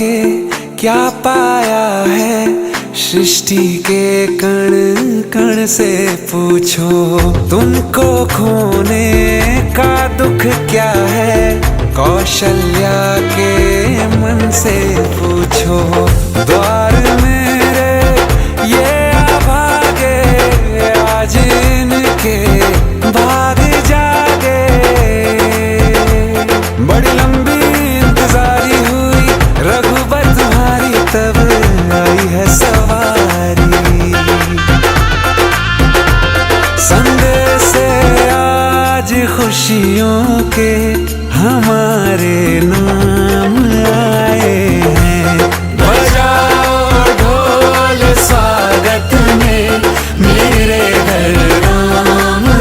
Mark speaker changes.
Speaker 1: के क्या पाया है, सृष्टि के कण कण से पूछो। तुमको खोने का दुख क्या है, कौशल्या के मन से पूछो। द्वार मेरे ये अभागे, आज इनके भाग जागे। बड़ी लंबी इंतजारी हुई रघुबर तुम्हारी, तब आई है सवारी। संदेश से आज खुशियों के हमारे नाम